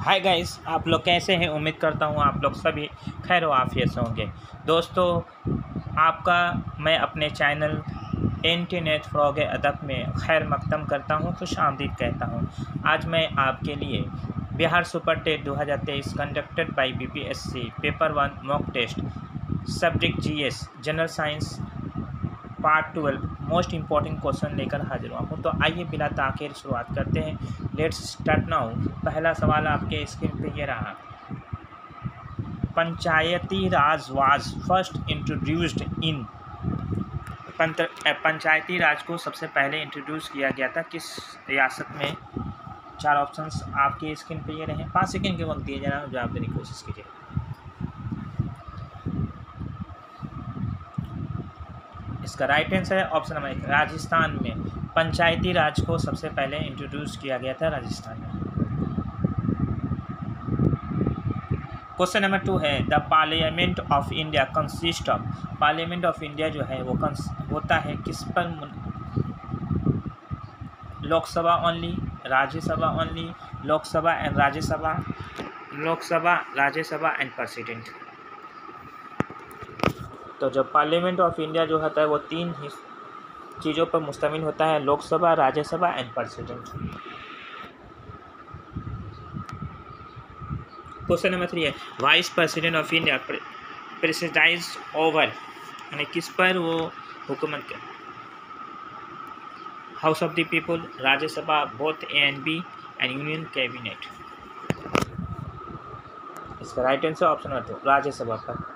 Hi guys, आप लोग कैसे हैं। उम्मीद करता हूँ आप लोग सभी खैर आफियत से होंगे। दोस्तों, आपका मैं अपने चैनल इंटरनेट फ़रोग़ अदब में खैर मक़दम करता हूँ, खुश आमदीद कहता हूँ। आज मैं आपके लिए Bihar super TET 2023 conducted by BPSC paper 1 mock test subject GS general science part 12 most important question लेकर हाजिर हुआ हूँ। तो आइए बिना ताख़ीर शुरुआत करते हैं। Let's start now. पहला सवाल आपके स्क्रीन पे ये रहा। पंचायती राज वाज फर्स्ट इंट्रोड्यूस्ड इन। पंचायती राज को सबसे पहले इंट्रोड्यूस किया गया था किस रियासत में। चार ऑप्शंस आपके स्क्रीन पे ये रहे। 5 सेकंड के वक्त दिए जा रहा है, जवाब देने की कोशिश कीजिए। इसका राइट आंसर है ऑप्शन नंबर 1 राजस्थान में। पंचायती राज को सबसे पहले इंट्रोड्यूस किया गया था राजस्थान में। क्वेश्चन नंबर 2 है the parliament of India consist of. Parliament of India जो है वो होता है किस पर। Lok Sabha only, Rajya Sabha only, Lok Sabha and Rajya Sabha, Lok Sabha, Rajya Sabha and president. तो जो पार्लियामेंट ऑफ इंडिया जो होता है वो 3 ही चीज़ों पर मुश्तमिल होता है, Lok Sabha, Rajya Sabha and president. Question number 3 है vice president of India presides over, यानी किस पर वो हुकूमत के। House of the people, Rajya Sabha, both A and B and union cabinet. इसका right answer option number 2 Rajya Sabha पर।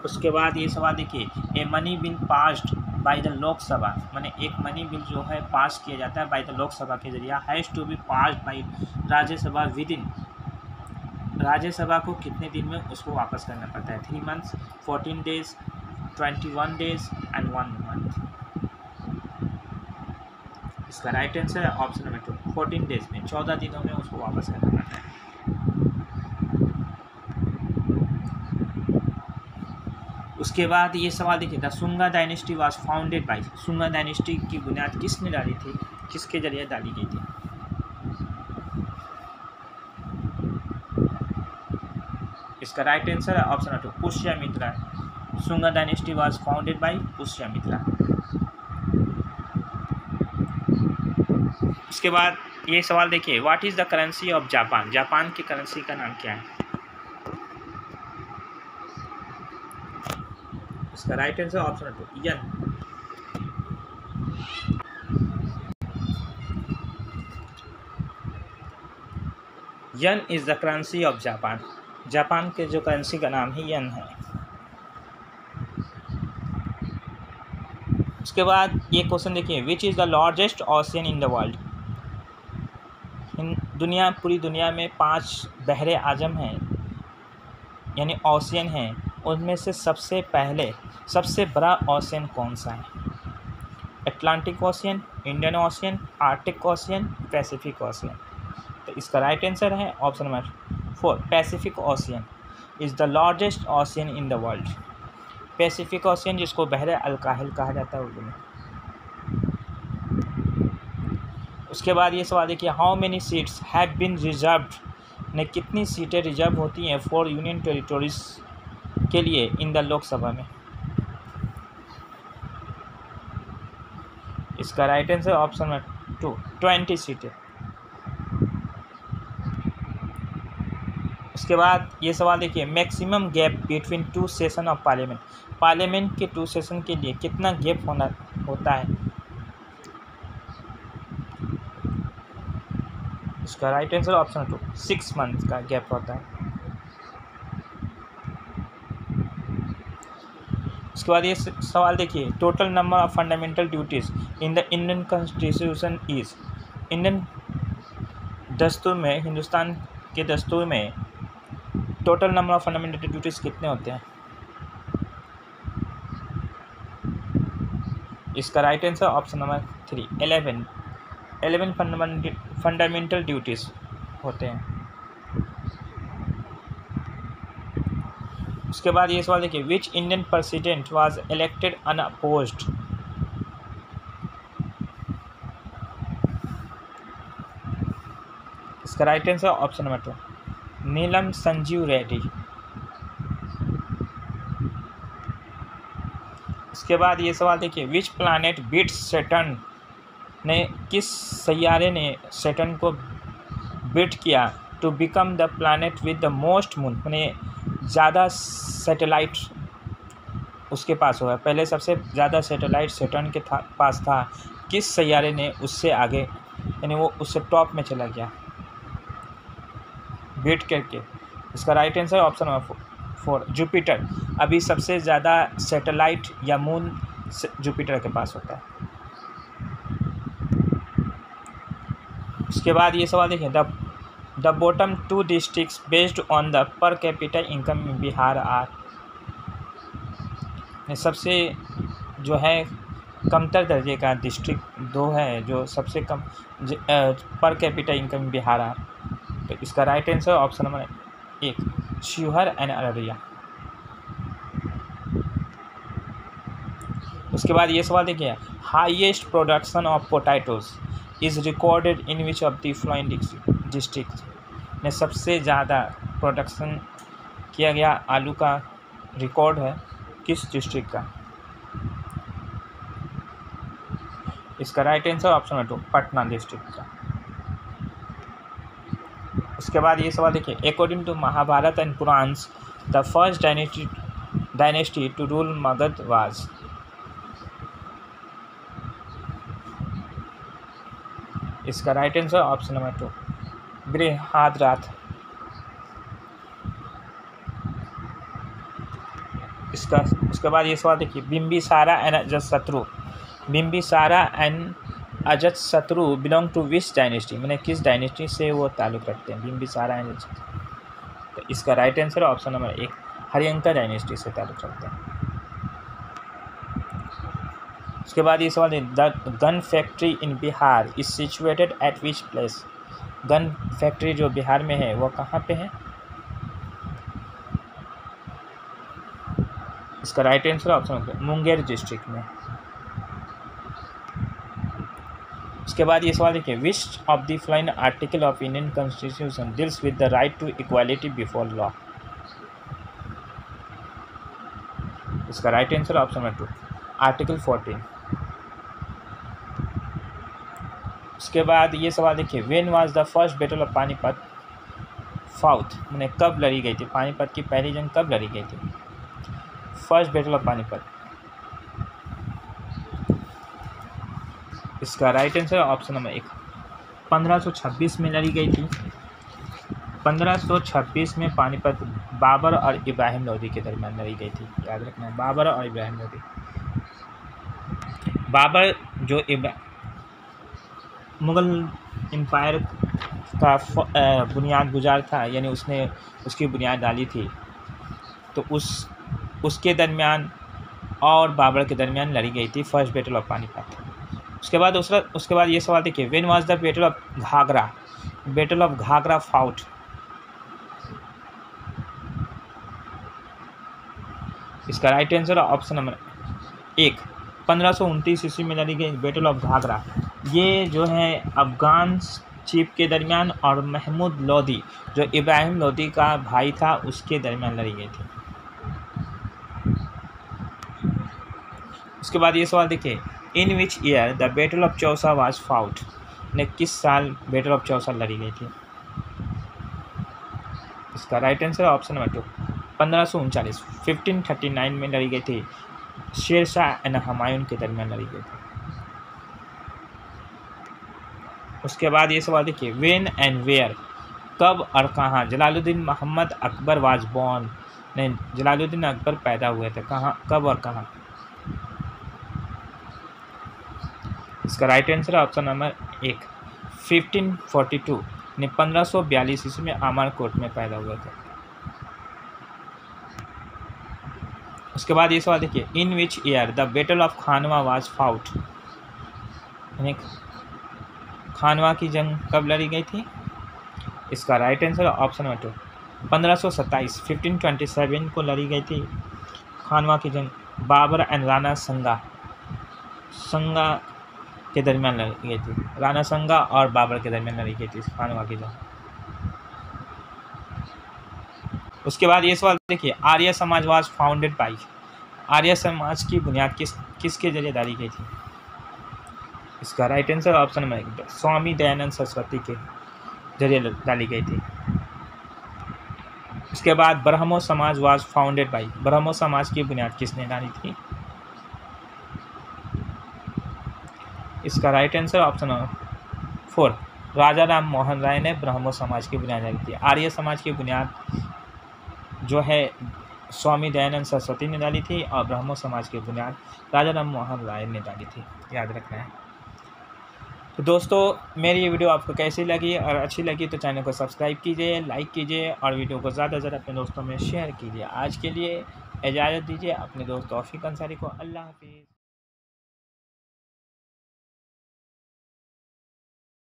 उसके बाद ये सवाल देखिए, a money bill passed by the Lok Sabha, माने एक मनी बिल जो है पास किया जाता है बाय द लोकसभा के जरिए, has to be passed by Rajya Sabha within. Rajya Sabha को कितने दिन में उसको वापस करना पड़ता है। 3 months, 14 days, 21 days and 1 month। इसका राइट आंसर है ऑप्शन नंबर 2 14 days में, 14 दिनों में उसको वापस करना पड़ता है। उसके बाद ये सवाल देखिए the Sunga dynasty was founded by. Sunga dynasty की बुनियाद किसने डाली थी, किसके जरिए डाली गई थी। इसका राइट आंसर है option number 2 Pushyamitra. Sunga dynasty was founded by Pushyamitra. उसके बाद ये सवाल देखिए what is the currency of Japan. Japan की करेंसी का नाम क्या है। इसका right answer option number 2 N. N is the currency of Japan. Japan के जो करेंसी का नाम है यन है। उसके बाद ये क्वेश्चन देखिए which is the largest ocean in the world. दुनिया, पूरी दुनिया में 5 बहरे आजम हैं, यानी ओशियन हैं। उनमें से सबसे बड़ा ओशियन कौन सा है। Atlantic ocean, Indian ocean, Arctic ocean, Pacific ocean. तो इसका राइट आंसर है option number 4 Pacific ocean is the largest ocean in the world. Pacific ocean जिसको बहरे अलकाहिल कहा जाता है उर्दू में। उसके बाद ये सवाल देखिए how many seats have been reserved, ने कितनी सीटें रिजर्व होती हैं फॉर यूनियन टेरिटोरीज के लिए इन द लोकसभा में। इसका राइट आंसर ऑप्शन नंबर 2 20 सीटें। उसके बाद ये सवाल देखिए maximum gap between 2 session of parliament. Parliament के 2 सेशन के लिए कितना गैप होता है। इसका राइट आंसर ऑप्शन 2 6 months का गैप होता है। उसके बाद ये सवाल देखिए total number of fundamental duties in the Indian constitution is. Indian दस्तूर में, हिंदुस्तान के दस्तूर में total number of fundamental duties कितने होते हैं। इसका right answer option number 3 11 fundamental duties होते हैं। उसके बाद ये सवाल देखिए which Indian president was elected unopposed. इसका राइट आंसर ऑप्शन नंबर 2 नीलम संजीव रेड्डी। इसके बाद ये सवाल देखिए, विच प्लैनेट बीट सैटर्न ने, किस सैयारे ने सैटर्न को बीट किया to become the planet with the most moon, यानी ज़्यादा सैटेलाइट उसके पास हुआ। पहले सबसे ज़्यादा सैटेलाइट सैटर्न के पास था, किस सैयारे ने उससे आगे, यानी वो उससे टॉप में चला गया बीट करके। इसका right answer option number 4 Jupiter. अभी सबसे ज़्यादा सैटेलाइट या मून जुपिटर के पास होता है। उसके बाद ये सवाल देखिए, the bottom 2 districts based on the per capita income in Bihar are. सबसे जो है कमतर दर्जे का डिस्ट्रिक्ट 2 है जो सबसे कम पर कैपिटा इनकम बिहार आर। तो इसका right answer option number 1 Sheohar and Araria. उसके बाद ये सवाल देखिए, highest production of potatoes is recorded in which of the flowing district में सबसे ज़्यादा प्रोडक्शन किया गया आलू का रिकॉर्ड है किस डिस्ट्रिक्ट का। इसका right answer option number 2 Patna district का। उसके बाद ये सवाल देखिए, according to Mahabharata and Puranas the first dynasty to rule Magadha was. इसका right answer option number 2 Brihadratha. उसके बाद ये सवाल देखिए, Bimbisara and Ajatashatru. Bimbisara and Ajatashatru belong to which dynasty, मैंने किस डायनेस्टी से वो ताल्लुक़ रखते हैं बिम्बिसारा एंड अजातशत्रु। तो इसका right answer option number 1 Haryanka dynasty से ताल्लुक़ रखते हैं। उसके बाद ये सवाल है, the gun factory in Bihar is situated at which place. Gun factory जो बिहार में है वो कहाँ पे है। इसका right answer option Munger district में। उसके बाद ये सवाल देखिए, which of the following article of Indian constitution deals with the right to equality before law. इसका right answer option number 2 article 14। उसके बाद ये सवाल देखिए, when was the first battle of Panipat fought, मैंने कब लड़ी गई थी, पानीपत की पहली जंग कब लड़ी गई थी। फर्स्ट बैटल ऑफ पानीपत, इसका राइट आंसर ऑप्शन नंबर 1 1526 में लड़ी गई थी। 1526 में पानीपत बाबर और इब्राहिम लोदी के दरमियान लड़ी गई थी, याद रखना बाबर और इब्राहिम लोदी। बाबर जो मुग़ल एम्पायर का बुनियाद गुजार था, यानी उसने उसकी बुनियाद डाली थी, तो उसके दरमियान और बाबर के दरमियान लड़ी गई थी फर्स्ट बैटल ऑफ पानीपत। उसके बाद ये सवाल देखिए, when was the battle of Ghaghra, battle of Ghaghra fought. इसका राइट आंसर ऑप्शन नंबर 1 1529 ईस्वी में लड़ी गई बैटल ऑफ घाघरा। ये जो है अफगान चीफ के दरमियान और महमूद लोदी जो इब्राहिम लोदी का भाई था उसके दरमियान लड़ी गई थी। उसके बाद ये सवाल देखिए, in which year the battle of Chausa was fought, ने किस साल बैटल ऑफ चौसा लड़ी गई थी। इसका राइट आंसर ऑप्शन नंबर 2 1539 1539 में लड़ी गई थी, शेरशाह एंड हुमायूं के दरमियान लड़ी गई थी। उसके बाद ये सवाल देखिए, व्हेन एंड वेयर, कब और कहाँ जलालुद्दीन मोहम्मद अकबर वाज बॉर्न, ने जलालुद्दीन अकबर पैदा हुए थे, कहाँ, कब और कहाँ। इसका राइट आंसर ऑप्शन नंबर 1 1542 ने 1542 ईस्वी में आमरकोट में पैदा हुए थे। उसके बाद ये सवाल देखिए, in which year the battle of Khanwa was fought, यानी खानवा की जंग कब लड़ी गई थी। इसका राइट आंसर ऑप्शन नंबर 2 1527 1527 को लड़ी गई थी खानवा की जंग, बाबर एंड राणा संगा के दरमियान लड़ी गई थी। राणा संगा और बाबर के दरमियान लड़ी गई थी खानवा की जंग। उसके बाद ये सवाल देखिए, Arya Samaj was founded by, Arya Samaj की बुनियाद किसके जरिए डाली गई थी? इसका right answer option number Swami Dayanand Saraswati के जरिए डाली गई थी। उसके बाद ब्रह्मो समाज वाज फाउंडेड बाई, ब्रह्मो समाज की बुनियाद किसने डाली थी? इसका राइट आंसर ऑप्शन नंबर 4 राजा राम मोहन राय ने ब्रह्मो समाज की बुनियाद डाली थी। आर्य समाज की बुनियाद जो है स्वामी दयानंद सरस्वती ने डाली थी और ब्रह्मो समाज की बुनियाद राजा राम मोहन राय ने डाली थी, याद रखना है। तो दोस्तों मेरी ये वीडियो आपको कैसी लगी, और अच्छी लगी तो चैनल को सब्सक्राइब कीजिए, लाइक कीजिए और वीडियो को ज़्यादा से ज़्यादा अपने दोस्तों में शेयर कीजिए। आज के लिए इजाज़त दीजिए अपने दोस्त तौफीक अंसारी को। अल्लाह हाफिज़।